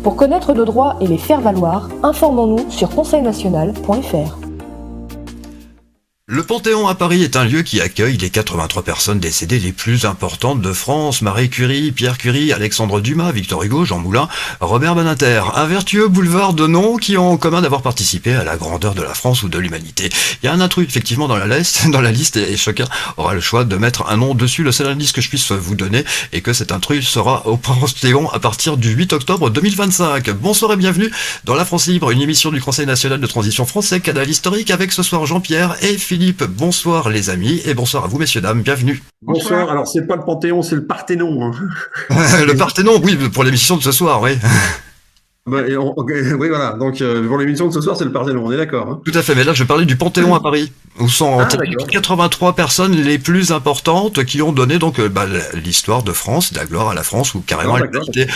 Pour connaître nos droits et les faire valoir, informons-nous sur conseilnational.fr. Le Panthéon à Paris est un lieu qui accueille les 83 personnes décédées les plus importantes de France. Marie Curie, Pierre Curie, Alexandre Dumas, Victor Hugo, Jean Moulin, Robert Badinter. Un vertueux boulevard de noms qui ont en commun d'avoir participé à la grandeur de la France ou de l'humanité. Il y a un intrus effectivement dans la liste et chacun aura le choix de mettre un nom dessus. Le seul indice que je puisse vous donner est que cet intrus sera au Panthéon à partir du 8 octobre 2025. Bonsoir et bienvenue dans La France Libre, une émission du Conseil National de Transition Français, canal historique, avec ce soir Jean-Pierre et Philippe. Bonsoir les amis et bonsoir à vous messieurs dames, bienvenue. Bonsoir. Alors c'est pas le Panthéon, c'est le Parthénon. Hein. Le Parthénon, oui, pour l'émission de ce soir, oui. Oui, voilà. Donc pour l'émission de ce soir, c'est le Parthénon, on est d'accord. Hein. Tout à fait, mais là je parlais du Panthéon à Paris, où sont 83 personnes les plus importantes qui ont donné donc l'histoire de France, de la gloire à la France, ou carrément à l'humanité.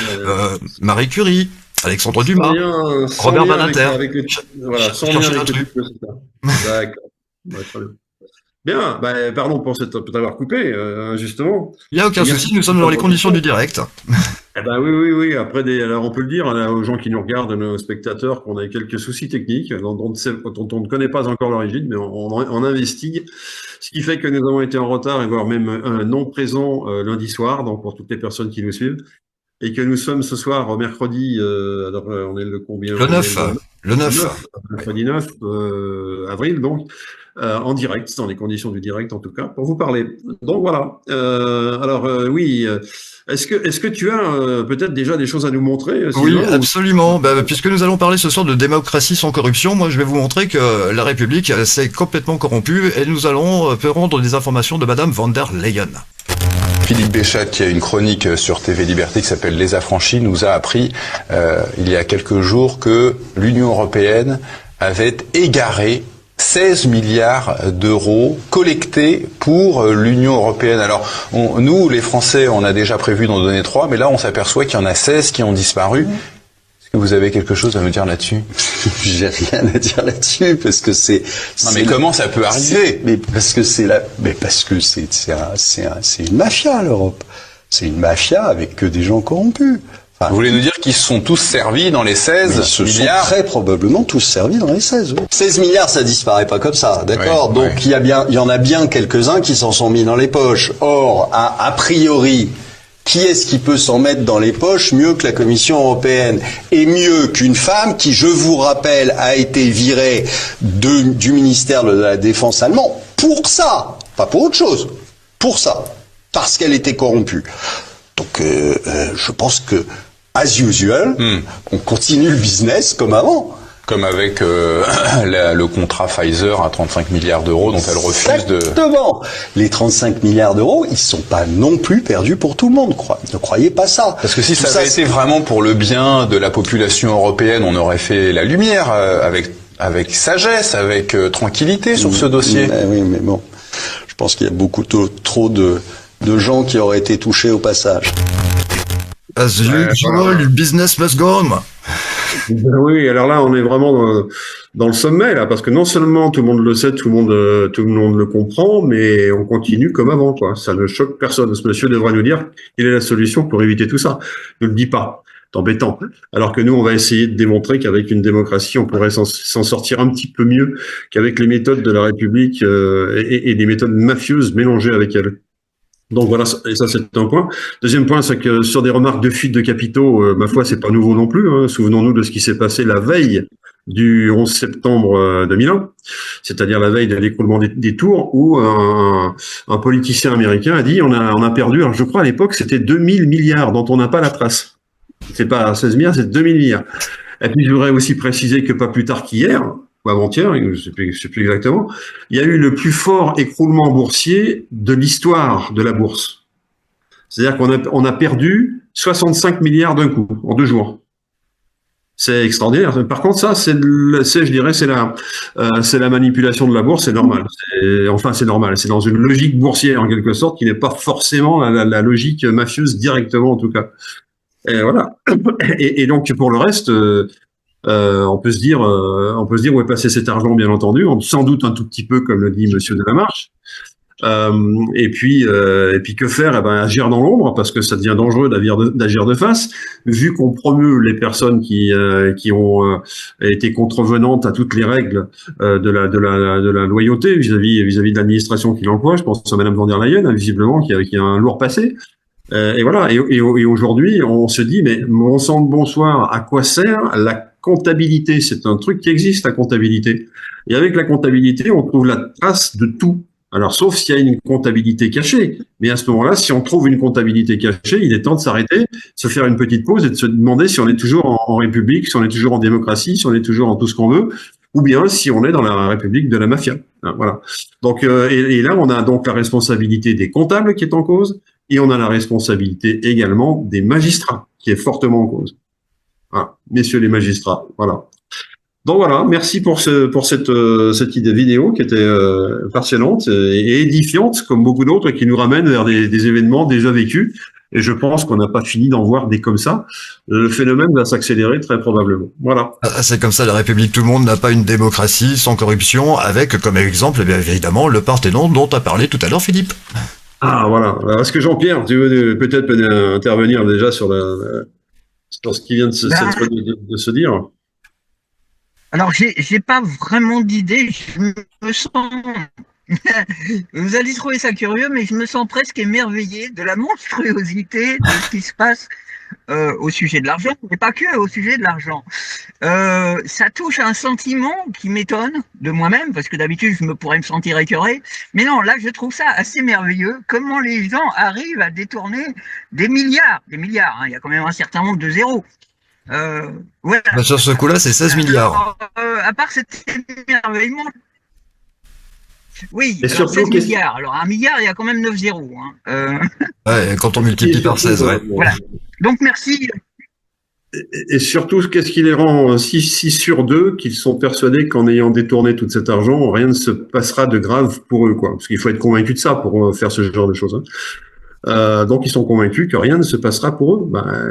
Marie Curie, Alexandre Dumas, Robert Badinter. Voilà, sans lien avec le D'accord. Ouais, très bien. Bien, pardon pour t'avoir coupé, injustement. Il n'y a aucun souci, nous sommes dans les conditions du direct. Oui. Après, alors on peut le dire aux gens qui nous regardent, nos spectateurs, qu'on a quelques soucis techniques dont on ne connaît pas encore l'origine, mais on investigue. Ce qui fait que nous avons été en retard, et voire même non présent lundi soir, donc pour toutes les personnes qui nous suivent. Et que nous sommes ce soir, mercredi, alors on est le combien? Le 9. Mercredi 9 avril, donc, en direct, dans les conditions du direct en tout cas, pour vous parler. Donc voilà. Oui. Est-ce que tu as peut-être déjà des choses à nous montrer? Oui, absolument. Puisque nous allons parler ce soir de démocratie sans corruption, moi je vais vous montrer que la République s'est complètement corrompue et nous allons rendre des informations de Madame von der Leyen. Philippe Béchat, qui a une chronique sur TV Liberté qui s'appelle Les Affranchis, nous a appris il y a quelques jours que l'Union européenne avait égaré 16 milliards d'euros collectés pour l'Union européenne. Alors, nous, les Français, on a déjà prévu d'en donner 3, mais là, on s'aperçoit qu'il y en a 16 qui ont disparu. Est-ce que vous avez quelque chose à me dire là-dessus? J'ai rien à dire là-dessus, parce que c'est... Non, mais comment ça peut arriver? Parce que c'est une mafia, l'Europe. C'est une mafia avec que des gens corrompus. Enfin, vous voulez nous dire qu'ils se sont tous servis dans les 16 milliards? Sont très probablement tous servis dans les 16. Oui. 16 milliards, ça disparaît pas comme ça, d'accord? Oui, donc il y en a bien quelques-uns qui s'en sont mis dans les poches. Or, a priori, qui est-ce qui peut s'en mettre dans les poches mieux que la Commission européenne? Et mieux qu'une femme qui, je vous rappelle, a été virée du ministère de la Défense allemand pour ça, pas pour autre chose, pour ça, parce qu'elle était corrompue. Donc je pense que, as usual, on continue le business comme avant. Comme avec le contrat Pfizer à 35 milliards d'euros dont elle refuse de... Exactement. Les 35 milliards d'euros, ils sont pas non plus perdus pour tout le monde. Ne croyez pas ça. Parce que si ça avait été vraiment pour le bien de la population européenne, on aurait fait la lumière avec sagesse, avec tranquillité sur ce dossier. Oui, mais bon, je pense qu'il y a beaucoup trop de gens qui auraient été touchés au passage. As usual, business must go on. Oui, alors là, on est vraiment dans le sommet, là, parce que non seulement tout le monde le sait, tout le monde le comprend, mais on continue comme avant, quoi. Ça ne choque personne. Ce monsieur devrait nous dire quelle est la solution pour éviter tout ça. Ne le dit pas. C'est embêtant. Alors que nous, on va essayer de démontrer qu'avec une démocratie, on pourrait s'en sortir un petit peu mieux qu'avec les méthodes de la République et des méthodes mafieuses mélangées avec elles. Donc voilà, et ça c'est un point. Deuxième point, c'est que sur des remarques de fuite de capitaux, ma foi, c'est pas nouveau non plus. Hein. Souvenons-nous de ce qui s'est passé la veille du 11 septembre 2001, c'est-à-dire la veille de l'écroulement des tours, où un politicien américain a dit on a perdu. Alors je crois à l'époque c'était 2000 milliards dont on n'a pas la trace. C'est pas 16 milliards, c'est 2000 milliards. Et puis je voudrais aussi préciser que pas plus tard qu'hier, ou avant-hier, je sais plus exactement, il y a eu le plus fort écroulement boursier de l'histoire de la bourse. C'est-à-dire qu'on a perdu 65 milliards d'un coup, en 2 jours. C'est extraordinaire. Par contre, ça, c'est la manipulation de la bourse, c'est normal. C'est normal. C'est dans une logique boursière, en quelque sorte, qui n'est pas forcément la logique mafieuse directement, en tout cas. Et voilà. Et donc, pour le reste, on peut se dire où est passé cet argent, bien entendu, sans doute un tout petit peu, comme le dit Monsieur Delamarche. Et puis que faire? Eh ben, agir dans l'ombre, parce que ça devient dangereux d'agir de face, vu qu'on promeut les personnes qui ont été contrevenantes à toutes les règles de la loyauté vis-à-vis de l'administration qui l'emploie. Je pense à Madame von der Leyen, hein, visiblement, qui a un lourd passé. Et voilà. Et aujourd'hui, on se dit, mais mon sang de bonsoir, à quoi sert la comptabilité? C'est un truc qui existe, la comptabilité. Et avec la comptabilité, on trouve la trace de tout. Alors, sauf s'il y a une comptabilité cachée. Mais à ce moment-là, si on trouve une comptabilité cachée, il est temps de s'arrêter, se faire une petite pause et de se demander si on est toujours en République, si on est toujours en démocratie, si on est toujours en tout ce qu'on veut, ou bien si on est dans la République de la mafia. Voilà. Donc, et là, on a donc la responsabilité des comptables qui est en cause, et on a la responsabilité également des magistrats qui est fortement en cause. Voilà. Messieurs les magistrats, voilà. Donc voilà, merci pour cette idée vidéo qui était passionnante et édifiante, comme beaucoup d'autres, et qui nous ramène vers des événements déjà vécus. Et je pense qu'on n'a pas fini d'en voir des comme ça. Le phénomène va s'accélérer très probablement. Voilà. C'est comme ça, la République. Tout le monde n'a pas une démocratie sans corruption, avec comme exemple, bien évidemment, le Parthénon dont a parlé tout à l'heure Philippe. Ah voilà. Alors, est-ce que Jean-Pierre, tu veux peut-être intervenir déjà sur ce qui vient de se dire? Alors, j'ai pas vraiment d'idée. Je me sens. Vous allez trouver ça curieux, mais je me sens presque émerveillé de la monstruosité de ce qui se passe au sujet de l'argent, mais pas que au sujet de l'argent. Ça touche à un sentiment qui m'étonne de moi-même, parce que d'habitude, je pourrais me sentir écœuré. Mais non, là, je trouve ça assez merveilleux. Comment les gens arrivent à détourner des milliards, hein, il y a quand même un certain nombre de zéros. Voilà. Bah, sur ce coup-là, c'est 16 milliards. Alors, à part cet émerveillement, oui, et alors surtout, 16 milliards. Alors, 1 milliard, il y a quand même 9 zéros. Hein. Ouais, quand on multiplie par 16, ouais. Voilà. Donc, merci. Et surtout, qu'est-ce qui les rend 6 sur 2 qu'ils sont persuadés qu'en ayant détourné tout cet argent, rien ne se passera de grave pour eux, quoi. Parce qu'il faut être convaincu de ça pour faire ce genre de choses. Hein. Donc ils sont convaincus que rien ne se passera pour eux.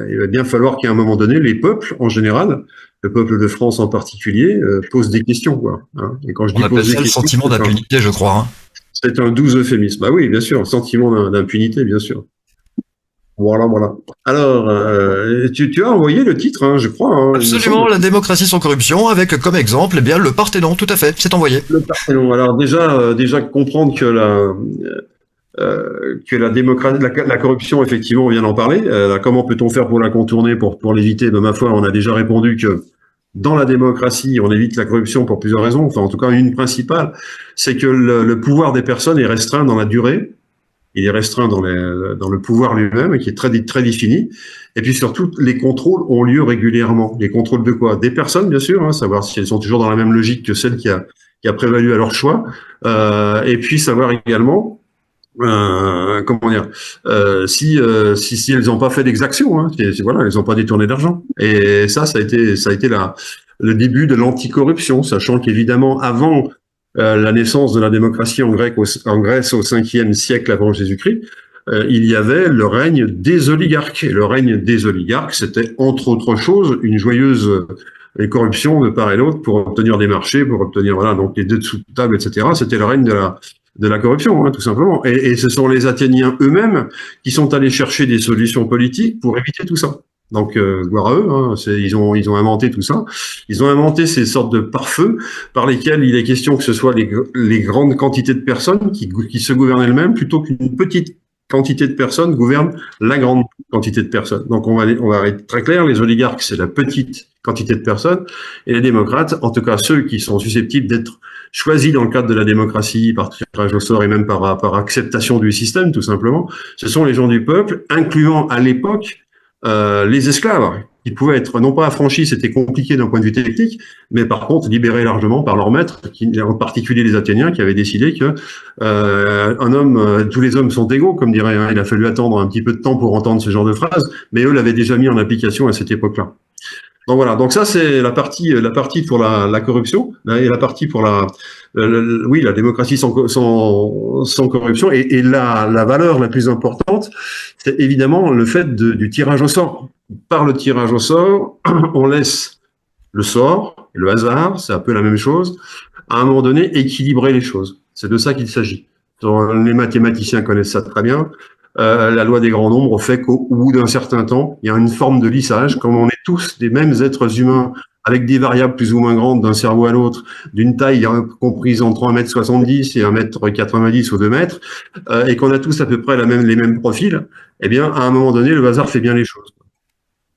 Il va bien falloir qu'à un moment donné, les peuples en général, le peuple de France en particulier, posent des questions, quoi. Hein. Et quand je dis On appelle ça le sentiment d'impunité, je crois. Hein. C'est un doux euphémisme. Bah oui, bien sûr, sentiment d'impunité, bien sûr. Voilà. Alors, tu as envoyé le titre, hein, je crois. Hein, absolument, la démocratie sans corruption, avec comme exemple, eh bien, le Parthénon, tout à fait, c'est envoyé. Le Parthénon. Alors déjà comprendre que la démocratie, la corruption, effectivement, on vient d'en parler. Comment peut-on faire pour la contourner, pour l'éviter? Ma foi, on a déjà répondu que dans la démocratie, on évite la corruption pour plusieurs raisons. Enfin, en tout cas, une principale, c'est que le pouvoir des personnes est restreint dans la durée. Il est restreint dans le pouvoir lui-même, qui est très défini. Et puis surtout, les contrôles ont lieu régulièrement. Les contrôles de quoi? Des personnes, bien sûr, hein, savoir si elles sont toujours dans la même logique que celle qui a prévalu à leur choix. Et puis savoir également comment dire, si elles n'ont pas fait d'exaction, hein, voilà, elles n'ont pas détourné d'argent. Et ça a été le début de l'anticorruption, sachant qu'évidemment avant la naissance de la démocratie en Grèce au 5e siècle avant Jésus-Christ, il y avait le règne des oligarques. Et le règne des oligarques, c'était entre autres choses une joyeuse corruption de part et d'autre pour obtenir des marchés, pour obtenir donc les deux dessous de table, etc. C'était le règne de la corruption, hein, tout simplement. Et ce sont les Athéniens eux-mêmes qui sont allés chercher des solutions politiques pour éviter tout ça. Donc, gloire à eux, hein, ils ont inventé tout ça. Ils ont inventé ces sortes de pare-feux par lesquels il est question que ce soit les grandes quantités de personnes qui se gouvernent elles-mêmes plutôt qu'une petite quantité de personnes gouvernent la grande quantité de personnes. Donc, on va être très clair, les oligarques, c'est la petite quantité de personnes, et les démocrates, en tout cas ceux qui sont susceptibles d'être choisis dans le cadre de la démocratie, par tirage au sort et même par acceptation du système, tout simplement, ce sont les gens du peuple, incluant à l'époque les esclaves, qui pouvaient être non pas affranchis, c'était compliqué d'un point de vue technique, mais par contre libérés largement par leurs maîtres, en particulier les Athéniens, qui avaient décidé que tous les hommes sont égaux, comme dirait, hein, il a fallu attendre un petit peu de temps pour entendre ce genre de phrase, mais eux l'avaient déjà mis en application à cette époque-là. Donc voilà, donc ça c'est la partie pour la corruption, et la partie pour la démocratie sans corruption, et la valeur la plus importante, c'est évidemment le fait du tirage au sort. Par le tirage au sort, on laisse le sort, et le hasard, c'est un peu la même chose, à un moment donné équilibrer les choses. C'est de ça qu'il s'agit. Les mathématiciens connaissent ça très bien. La loi des grands nombres fait qu'au bout d'un certain temps, il y a une forme de lissage. Comme on est tous des mêmes êtres humains avec des variables plus ou moins grandes d'un cerveau à l'autre, d'une taille comprise entre 1,70 m et 1,90 m ou 2 mètres, et qu'on a tous à peu près les mêmes profils, eh bien, à un moment donné, le hasard fait bien les choses.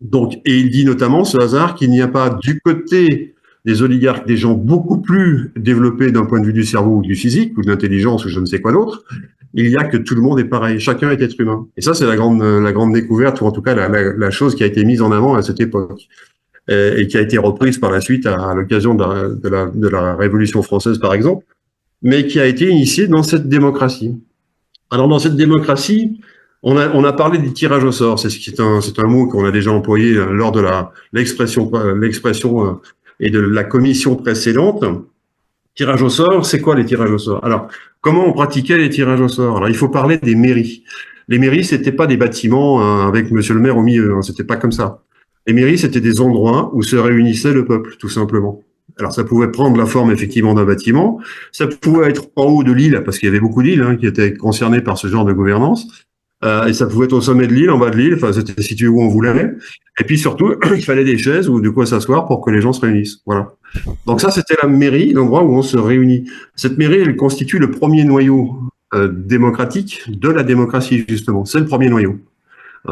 Donc, et il dit notamment, ce hasard, qu'il n'y a pas du côté des oligarques des gens beaucoup plus développés d'un point de vue du cerveau ou du physique, ou de l'intelligence, ou je ne sais quoi d'autre. Il y a que tout le monde est pareil, chacun est être humain. Et ça, c'est la grande découverte, ou en tout cas la chose qui a été mise en avant à cette époque, et qui a été reprise par la suite à l'occasion de la Révolution française, par exemple, mais qui a été initiée dans cette démocratie. Alors, dans cette démocratie, on a parlé du tirage au sort. C'est un mot qu'on a déjà employé lors de l'expression et de la commission précédente. Tirage au sort, c'est quoi les tirages au sort? Alors, comment on pratiquait les tirages au sort? Alors, il faut parler des mairies. Les mairies, c'était pas des bâtiments avec Monsieur le maire au milieu. C'était pas comme ça. Les mairies, c'était des endroits où se réunissait le peuple, tout simplement. Alors, ça pouvait prendre la forme, effectivement, d'un bâtiment. Ça pouvait être en haut de l'île, parce qu'il y avait beaucoup d'îles qui étaient concernées par ce genre de gouvernance. Et ça pouvait être au sommet de l'île, en bas de l'île. Enfin, c'était situé où on voulait. Et puis, surtout, il fallait des chaises ou de quoi s'asseoir pour que les gens se réunissent. Voilà. Donc ça, c'était la mairie, l'endroit où on se réunit. Cette mairie, elle constitue le premier noyau démocratique de la démocratie, justement. C'est le premier noyau.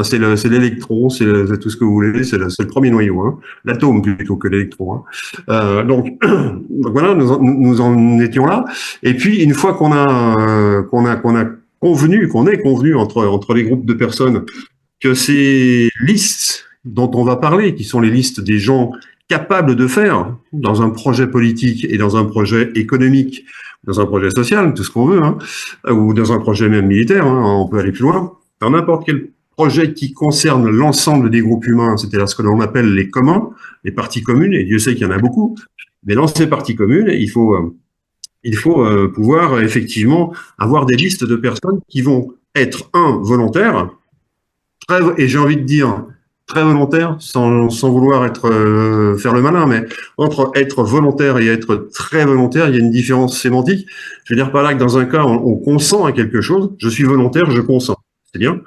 C'est l'électron, c'est tout ce que vous voulez, c'est le premier noyau, l'atome plutôt que l'électron. Donc voilà, nous en étions là. Et puis une fois qu'on est convenu entre les groupes de personnes que ces listes dont on va parler, qui sont les listes des gens capables de faire dans un projet politique et dans un projet économique, dans un projet social, tout ce qu'on veut, ou dans un projet même militaire, on peut aller plus loin, dans n'importe quel projet qui concerne l'ensemble des groupes humains, c'est-à-dire ce que l'on appelle les communs, les parties communes, et Dieu sait qu'il y en a beaucoup, mais dans ces parties communes, il faut pouvoir effectivement avoir des listes de personnes qui vont être, volontaires, et j'ai envie de dire très volontaires, sans vouloir faire le malin, mais entre être volontaire et être très volontaire, il y a une différence sémantique. Je veux dire par là que dans un cas, on consent à quelque chose, je suis volontaire, je consens, c'est bien.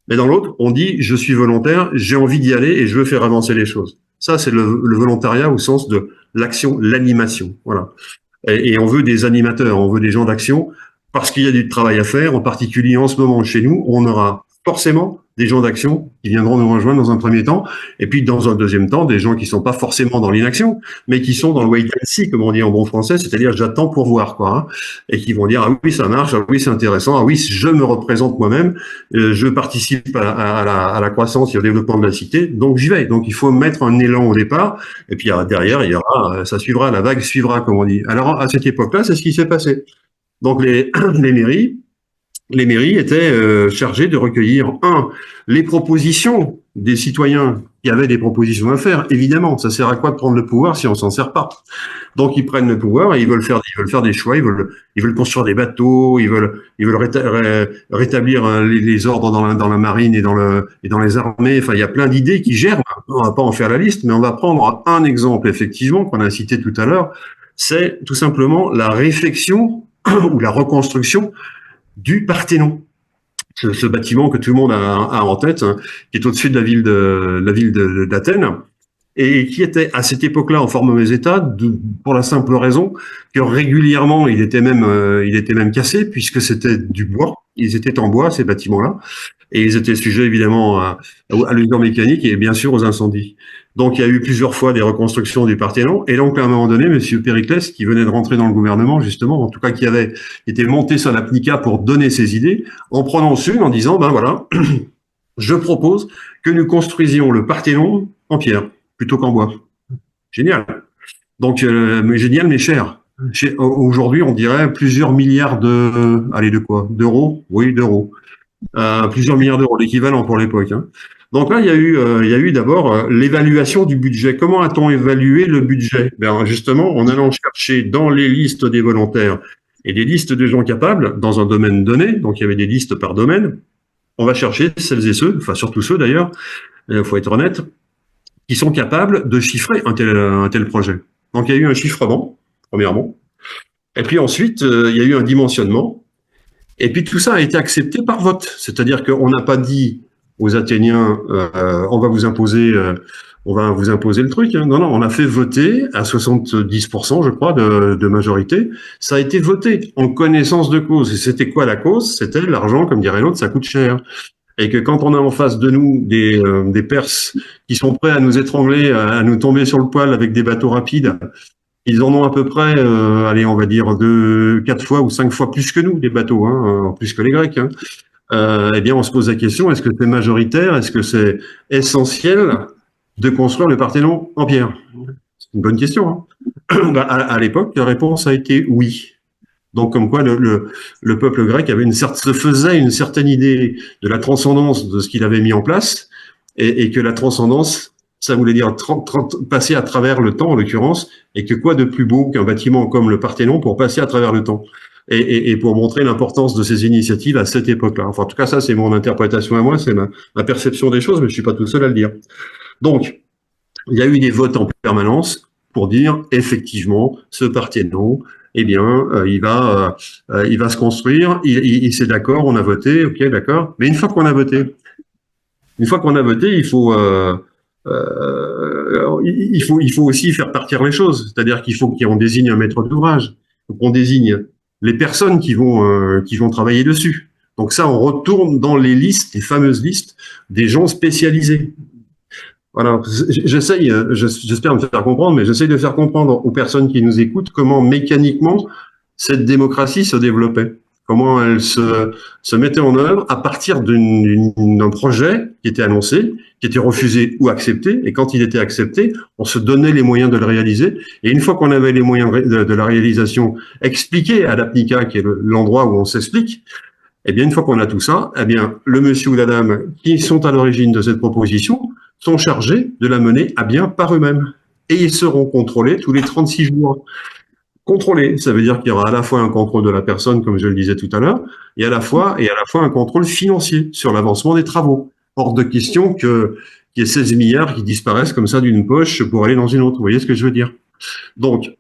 Mais dans l'autre, on dit je suis volontaire, j'ai envie d'y aller et je veux faire avancer les choses. Ça, c'est le volontariat au sens de l'action, l'animation. Voilà. Et on veut des animateurs, on veut des gens d'action parce qu'il y a du travail à faire. En particulier en ce moment chez nous, on aura forcément des gens d'action qui viendront nous rejoindre dans un premier temps, et puis dans un deuxième temps, des gens qui sont pas forcément dans l'inaction, mais qui sont dans le wait and see, comme on dit en bon français, c'est-à-dire j'attends pour voir, quoi, et qui vont dire ah oui ça marche, ah oui c'est intéressant, ah oui je me représente moi-même, je participe à la croissance et au développement de la cité, donc j'y vais. Donc il faut mettre un élan au départ, et puis derrière il y aura, ça suivra, la vague suivra, comme on dit. Alors à cette époque-là, c'est ce qui s'est passé. Donc les mairies étaient chargées de recueillir, les propositions des citoyens qui avaient des propositions à faire. Évidemment, ça sert à quoi de prendre le pouvoir si on s'en sert pas? Donc ils prennent le pouvoir et ils veulent faire des choix, ils veulent construire des bateaux, ils veulent rétablir les ordres dans la marine et dans les armées. Enfin, il y a plein d'idées qui germent. On va pas en faire la liste, mais on va prendre un exemple effectivement qu'on a cité tout à l'heure. C'est tout simplement la réfection ou la reconstruction du Parthénon, ce bâtiment que tout le monde a en tête, qui est au-dessus de la ville d'Athènes, et qui était à cette époque-là en fort mauvais état, pour la simple raison que régulièrement il était même cassé, puisque c'était du bois. Ils étaient en bois, ces bâtiments-là, et ils étaient sujets évidemment à l'usure mécanique et bien sûr aux incendies. Donc il y a eu plusieurs fois des reconstructions du Parthénon, et donc à un moment donné, Monsieur Périclès, qui venait de rentrer dans le gouvernement justement, en tout cas qui avait été monté sur l'applica pour donner ses idées, en prononce une en disant ben voilà, je propose que nous construisions le Parthénon en pierre plutôt qu'en bois. Génial. Donc génial mais cher. Aujourd'hui, on dirait plusieurs milliards d'euros. Oui, d'euros. Plusieurs milliards d'euros, l'équivalent pour l'époque. Donc là, il y a eu d'abord l'évaluation du budget. Comment a-t-on évalué le budget? Ben justement, en allant chercher dans les listes des volontaires et des listes de gens capables dans un domaine donné. Donc il y avait des listes par domaine. On va chercher celles et ceux, enfin surtout ceux d'ailleurs, il faut être honnête, qui sont capables de chiffrer un tel projet. Donc il y a eu un chiffrement, premièrement. Et puis ensuite, il y a eu un dimensionnement. Et puis tout ça a été accepté par vote. C'est-à-dire qu'on n'a pas dit aux Athéniens, on va vous imposer le truc. Hein. Non, non, on a fait voter à 70%, je crois, de majorité. Ça a été voté en connaissance de cause. Et c'était quoi la cause? C'était l'argent, comme dirait l'autre, ça coûte cher. Et que quand on a en face de nous des Perses qui sont prêts à nous étrangler, à nous tomber sur le poil avec des bateaux rapides, ils en ont à peu près, allez, on va dire 4 fois ou 5 fois plus que nous, des bateaux, hein, plus que les Grecs. Hein. Eh bien, on se pose la question, est-ce que c'est majoritaire, est-ce que c'est essentiel de construire le Parthénon en pierre? C'est une bonne question. Hein. À l'époque, la réponse a été oui. Donc, comme quoi le peuple grec avait se faisait une certaine idée de la transcendance de ce qu'il avait mis en place, et que la transcendance, ça voulait dire passer à travers le temps, en l'occurrence, et que quoi de plus beau qu'un bâtiment comme le Parthénon pour passer à travers le temps, et pour montrer l'importance de ces initiatives à cette époque-là. Enfin, en tout cas, ça, c'est mon interprétation à moi, c'est ma perception des choses, mais je suis pas tout seul à le dire. Donc, il y a eu des votes en permanence pour dire, effectivement, ce Parthénon, eh bien, il va se construire, il c'est d'accord, on a voté, ok, d'accord, mais une fois qu'on a voté, il faut aussi faire partir les choses, c'est-à-dire qu'il faut qu'on désigne un maître d'ouvrage, qu'on désigne les personnes qui vont travailler dessus. Donc ça, on retourne dans les listes, les fameuses listes des gens spécialisés. Voilà, j'espère me faire comprendre, mais j'essaie de faire comprendre aux personnes qui nous écoutent comment mécaniquement cette démocratie se développait, comment elle se mettait en œuvre à partir d'un projet qui était annoncé, qui était refusé ou accepté, et quand il était accepté, on se donnait les moyens de le réaliser, et une fois qu'on avait les moyens de la réalisation expliqués à l'APNICA, qui est l'endroit où on s'explique, eh bien, une fois qu'on a tout ça, eh bien, le monsieur ou la dame qui sont à l'origine de cette proposition sont chargés de la mener à bien par eux-mêmes. Et ils seront contrôlés tous les 36 jours. Contrôlés, ça veut dire qu'il y aura à la fois un contrôle de la personne, comme je le disais tout à l'heure, et à la fois un contrôle financier sur l'avancement des travaux. Hors de question qu'il y ait 16 milliards qui disparaissent comme ça d'une poche pour aller dans une autre. Vous voyez ce que je veux dire? Donc,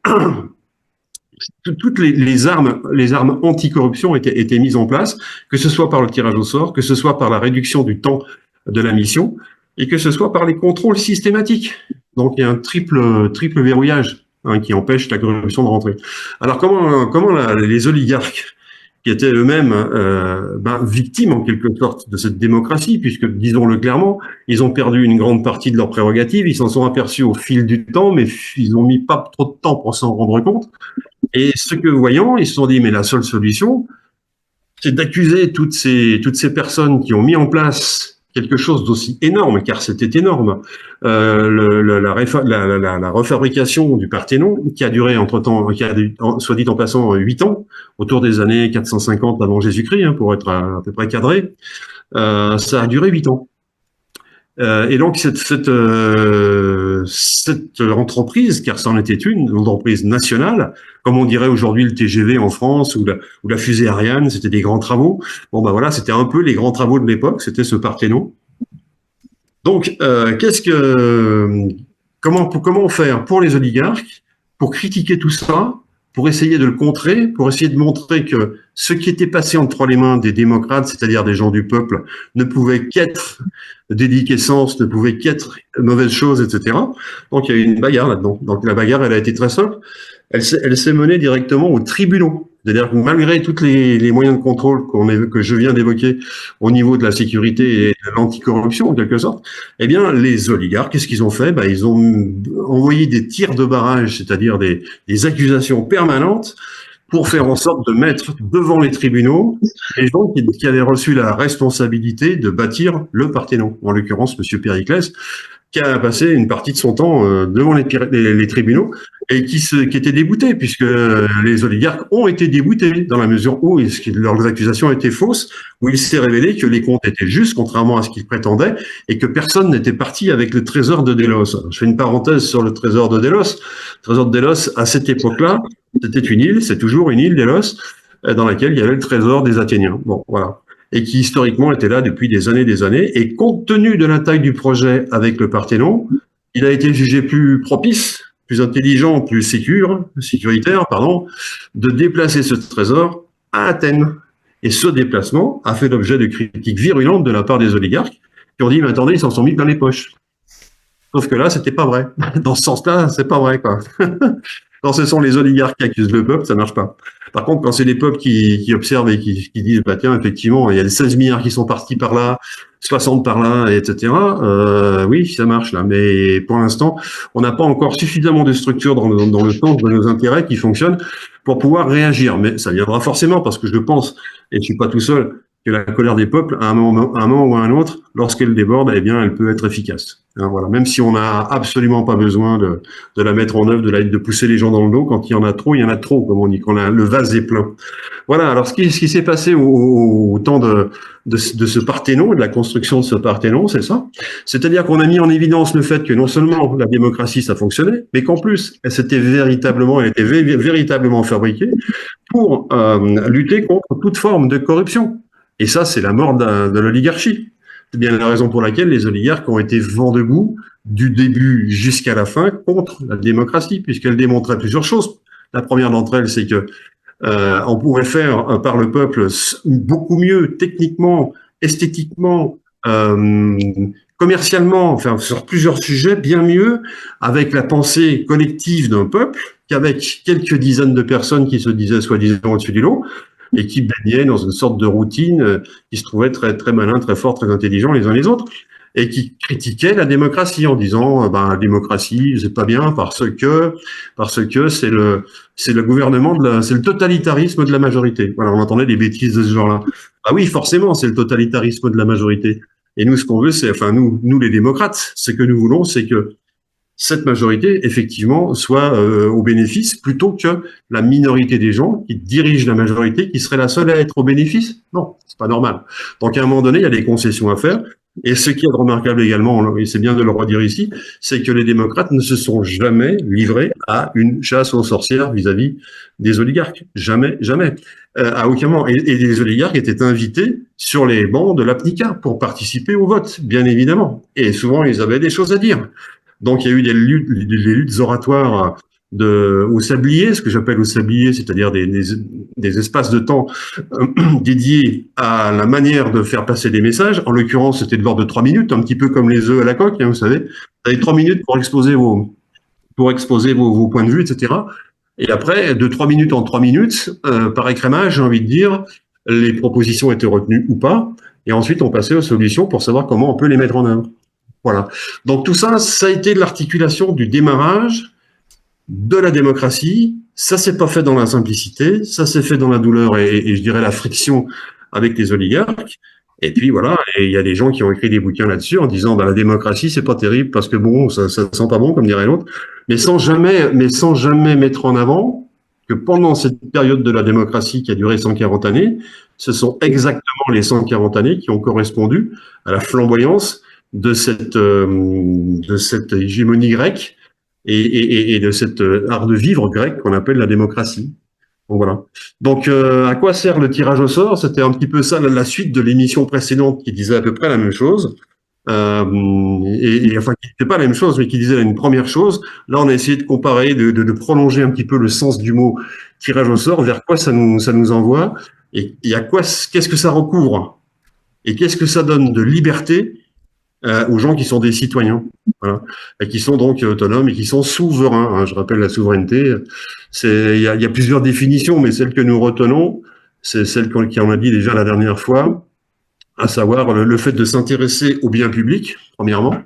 toutes les armes anticorruption étaient mises en place, que ce soit par le tirage au sort, que ce soit par la réduction du temps de la mission, et que ce soit par les contrôles systématiques. Donc, il y a un triple verrouillage qui empêche la corruption de rentrer. Alors, comment les oligarques, qui étaient eux-mêmes victimes en quelque sorte de cette démocratie, puisque, disons-le clairement, ils ont perdu une grande partie de leurs prérogatives, ils s'en sont aperçus au fil du temps, mais ils ont mis pas trop de temps pour s'en rendre compte. Et ce que voyant, ils se sont dit, mais la seule solution, c'est d'accuser toutes ces personnes qui ont mis en place quelque chose d'aussi énorme, car c'était énorme, la refabrication du Parthénon, qui a duré entre-temps, soit dit en passant, 8 ans, autour des années 450 avant Jésus-Christ, pour être à peu près cadré, ça a duré 8 ans. Et donc cette entreprise, car c'en était une entreprise nationale, comme on dirait aujourd'hui le TGV en France ou la fusée Ariane, c'était des grands travaux. Bon voilà, c'était un peu les grands travaux de l'époque, c'était ce Parthénon. Donc comment faire pour les oligarques pour critiquer tout ça, pour essayer de le contrer, pour essayer de montrer que ce qui était passé entre les mains des démocrates, c'est-à-dire des gens du peuple, ne pouvait qu'être déliquescence, ne pouvait qu'être mauvaise chose, etc. Donc il y a eu une bagarre là-dedans. Donc la bagarre, elle a été très simple. Elle s'est menée directement aux tribunaux. C'est-à-dire que malgré tous les moyens de contrôle que je viens d'évoquer au niveau de la sécurité et de l'anticorruption, en quelque sorte, eh bien, les oligarques, qu'est-ce qu'ils ont fait? Ils ont envoyé des tirs de barrage, c'est-à-dire des accusations permanentes, pour faire en sorte de mettre devant les tribunaux les gens qui avaient reçu la responsabilité de bâtir le Parthénon. En l'occurrence, M. Périclès, qui a passé une partie de son temps devant les tribunaux et qui était dégoûté, puisque les oligarques ont été déboutés dans la mesure où leurs accusations étaient fausses, où il s'est révélé que les comptes étaient justes, contrairement à ce qu'ils prétendaient, et que personne n'était parti avec le trésor de Délos. Je fais une parenthèse sur le trésor de Délos. Le trésor de Délos, à cette époque-là, c'était une île, c'est toujours une île, Délos, dans laquelle il y avait le trésor des Athéniens. Bon, voilà. Et qui historiquement était là depuis des années, et compte tenu de la taille du projet avec le Parthénon, il a été jugé plus propice, plus intelligent, sécuritaire, de déplacer ce trésor à Athènes. Et ce déplacement a fait l'objet de critiques virulentes de la part des oligarques qui ont dit, mais attendez, ils s'en sont mis plein les poches. Sauf que là, c'était pas vrai. Dans ce sens-là, c'est pas vrai, quoi. Quand ce sont les oligarques qui accusent le peuple, ça marche pas. Par contre, quand c'est les peuples qui observent et qui disent, bah tiens, effectivement, il y a des 16 milliards qui sont partis par là, 60 par là, etc. Oui, ça marche là. Mais pour l'instant, on n'a pas encore suffisamment de structures dans le sens de nos intérêts qui fonctionnent pour pouvoir réagir. Mais ça viendra forcément parce que je pense, et je suis pas tout seul, que la colère des peuples, à un moment ou à un autre, lorsqu'elle déborde, eh bien, elle peut être efficace. Hein, voilà. Même si on n'a absolument pas besoin de la mettre en œuvre, de pousser les gens dans le dos, quand il y en a trop, il y en a trop, comme on dit, quand le vase est plein. Voilà. Alors, ce qui s'est passé au temps de ce Parthénon, de la construction de ce Parthénon, c'est ça. C'est-à-dire qu'on a mis en évidence le fait que non seulement la démocratie, ça fonctionnait, mais qu'en plus, elle était véritablement fabriquée pour lutter contre toute forme de corruption. Et ça, c'est la mort de l'oligarchie. C'est bien la raison pour laquelle les oligarques ont été vent debout du début jusqu'à la fin contre la démocratie, puisqu'elle démontrait plusieurs choses. La première d'entre elles, c'est que on pourrait faire par le peuple beaucoup mieux techniquement, esthétiquement, commercialement, enfin sur plusieurs sujets, bien mieux avec la pensée collective d'un peuple qu'avec quelques dizaines de personnes qui se disaient soi-disant au-dessus du lot et qui baignaient dans une sorte de routine, qui se trouvaient très, très malins, très forts, très intelligents les uns les autres, et qui critiquaient la démocratie en disant, la démocratie, c'est pas bien parce que c'est le gouvernement c'est le totalitarisme de la majorité. Voilà, on entendait des bêtises de ce genre-là. Ah oui, forcément, c'est le totalitarisme de la majorité. Et nous, ce qu'on veut, nous les démocrates, ce que nous voulons, c'est que cette majorité, effectivement, soit au bénéfice, plutôt que la minorité des gens qui dirigent la majorité, qui serait la seule à être au bénéfice. Non, c'est pas normal. Donc, à un moment donné, il y a des concessions à faire. Et ce qui est remarquable également, et c'est bien de le redire ici, c'est que les démocrates ne se sont jamais livrés à une chasse aux sorcières vis-à-vis des oligarques. Jamais, jamais. À aucun moment. Et les oligarques étaient invités sur les bancs de l'APNICA pour participer au vote, bien évidemment. Et souvent, ils avaient des choses à dire. Donc, il y a eu des luttes oratoires au sablier, ce que j'appelle au sablier, c'est-à-dire des espaces de temps dédiés à la manière de faire passer des messages. En l'occurrence, c'était de l'ordre de 3 minutes, un petit peu comme les œufs à la coque, hein, vous savez. Vous avez 3 minutes pour exposer vos points de vue, etc. Et après, de 3 minutes en 3 minutes, par écrémage, j'ai envie de dire, les propositions étaient retenues ou pas. Et ensuite, on passait aux solutions pour savoir comment on peut les mettre en œuvre. Voilà. Donc tout ça, ça a été de l'articulation du démarrage de la démocratie. Ça s'est pas fait dans la simplicité, ça s'est fait dans la douleur et je dirais la friction avec les oligarques. Et puis voilà, et il y a des gens qui ont écrit des bouquins là-dessus en disant la démocratie c'est pas terrible parce que bon, ça sent pas bon comme dirait l'autre, mais sans jamais mettre en avant que pendant cette période de la démocratie qui a duré 140 années, ce sont exactement les 140 années qui ont correspondu à la flamboyance de cette hégémonie grecque et de cet art de vivre grec qu'on appelle la démocratie. Donc voilà. Donc à quoi sert le tirage au sort? C'était un petit peu ça la suite de l'émission précédente qui disait à peu près la même chose. Enfin, qui n'était pas la même chose, mais qui disait une première chose. Là, on a essayé de comparer, de prolonger un petit peu le sens du mot tirage au sort, vers quoi ça nous envoie, et qu'est-ce que ça recouvre, et qu'est-ce que ça donne de liberté aux gens qui sont des citoyens, voilà, et qui sont donc autonomes et qui sont souverains. Hein. Je rappelle la souveraineté. Il y a plusieurs définitions, mais celle que nous retenons, c'est celle qu'on a dit déjà la dernière fois, à savoir le fait de s'intéresser au bien public, premièrement.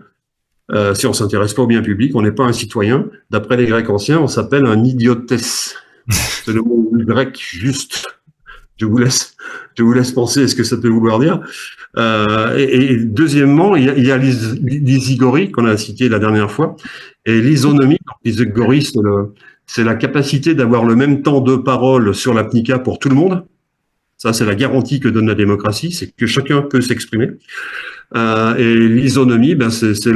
Si on s'intéresse pas au bien public, on n'est pas un citoyen. D'après les Grecs anciens, on s'appelle un idiotès. C'est le mot grec juste. Je vous laisse penser ce que ça peut vouloir dire. Et deuxièmement, il y a l'isygorie qu'on a cité la dernière fois, et l'isonomie. L'isygorie, c'est la capacité d'avoir le même temps de parole sur l'APNICA pour tout le monde. Ça, c'est la garantie que donne la démocratie, c'est que chacun peut s'exprimer. Et l'isonomie, c'est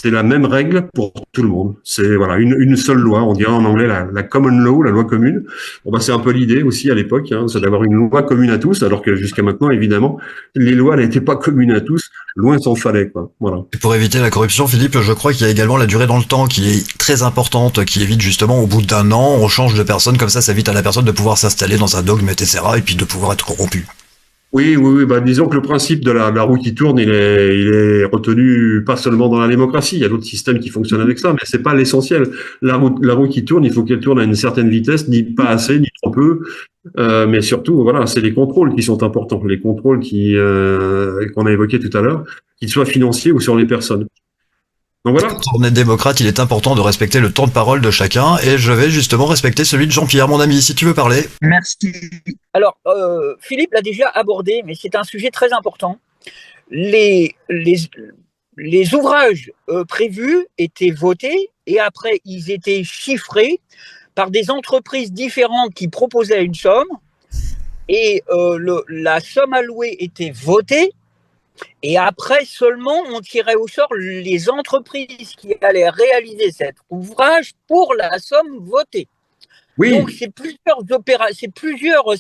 c'est la même règle pour tout le monde. C'est voilà une seule loi. On dirait en anglais la common law, la loi commune. Bon bah c'est un peu l'idée aussi à l'époque, hein, c'est d'avoir une loi commune à tous, alors que jusqu'à maintenant évidemment les lois n'étaient pas communes à tous. Loin s'en fallait quoi. Voilà. Et pour éviter la corruption, Philippe, je crois qu'il y a également la durée dans le temps qui est très importante, qui évite justement au bout d'un an, on change de personne, comme ça évite à la personne de pouvoir s'installer dans un dogme, etc. et puis de pouvoir être corrompu. Oui, bah, disons que le principe de la roue qui tourne, il est retenu pas seulement dans la démocratie. Il y a d'autres systèmes qui fonctionnent avec ça, mais c'est pas l'essentiel. La roue qui tourne, il faut qu'elle tourne à une certaine vitesse, ni pas assez, ni trop peu. Mais surtout, voilà, c'est les contrôles qui sont importants. Les contrôles qu'on a évoqués tout à l'heure, qu'ils soient financiers ou sur les personnes. Donc voilà. Quand on est démocrate, il est important de respecter le temps de parole de chacun, et je vais justement respecter celui de Jean-Pierre, mon ami, si tu veux parler. Merci. Alors, Philippe l'a déjà abordé, mais c'est un sujet très important. Les ouvrages prévus étaient votés, et après, ils étaient chiffrés par des entreprises différentes qui proposaient une somme, et la somme allouée était votée, et après seulement on tirait au sort les entreprises qui allaient réaliser cet ouvrage pour la somme votée. Oui. Donc c'est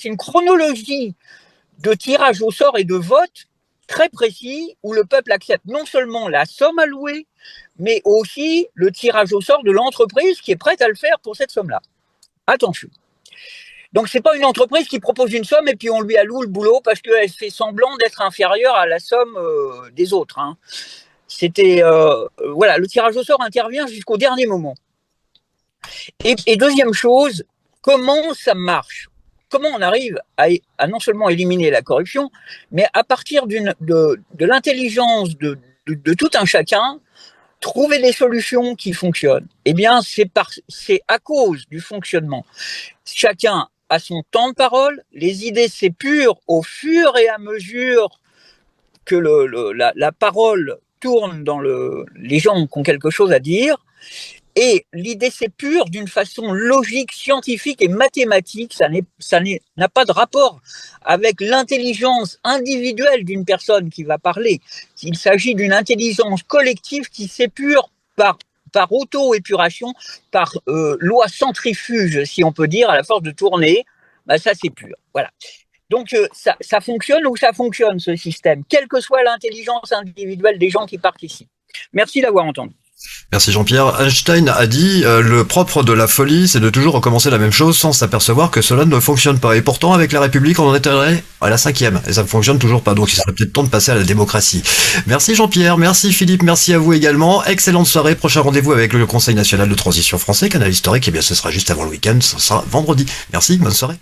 une chronologie de tirage au sort et de vote très précis où le peuple accepte non seulement la somme allouée, mais aussi le tirage au sort de l'entreprise qui est prête à le faire pour cette somme-là. Attention. Donc, c'est pas une entreprise qui propose une somme et puis on lui alloue le boulot parce qu'elle fait semblant d'être inférieure à la somme des autres. Hein. Voilà, le tirage au sort intervient jusqu'au dernier moment. Et deuxième chose, comment ça marche? Comment on arrive à non seulement éliminer la corruption, mais à partir de l'intelligence de tout un chacun, trouver des solutions qui fonctionnent. Eh bien, c'est à cause du fonctionnement. Chacun a son temps de parole, les idées s'épurent au fur et à mesure que la parole tourne dans les gens qui ont quelque chose à dire, et l'idée s'épure d'une façon logique, scientifique et mathématique. Ça n'a pas de rapport avec l'intelligence individuelle d'une personne qui va parler. Il s'agit d'une intelligence collective qui s'épure par auto-épuration, par loi centrifuge, si on peut dire, à la force de tourner, ça s'épure. Voilà. Donc ça fonctionne ou ça fonctionne, ce système, quelle que soit l'intelligence individuelle des gens qui participent. Merci d'avoir entendu. Merci Jean-Pierre. Einstein a dit le propre de la folie, c'est de toujours recommencer la même chose sans s'apercevoir que cela ne fonctionne pas. Et pourtant, avec la République, on en était à la 5e et ça ne fonctionne toujours pas. Donc, il serait peut-être temps de passer à la démocratie. Merci Jean-Pierre, merci Philippe, merci à vous également. Excellente soirée. Prochain rendez-vous avec le Conseil national de transition français, Canal historique. Et bien, ce sera juste avant le week-end. Ce sera vendredi. Merci, bonne soirée.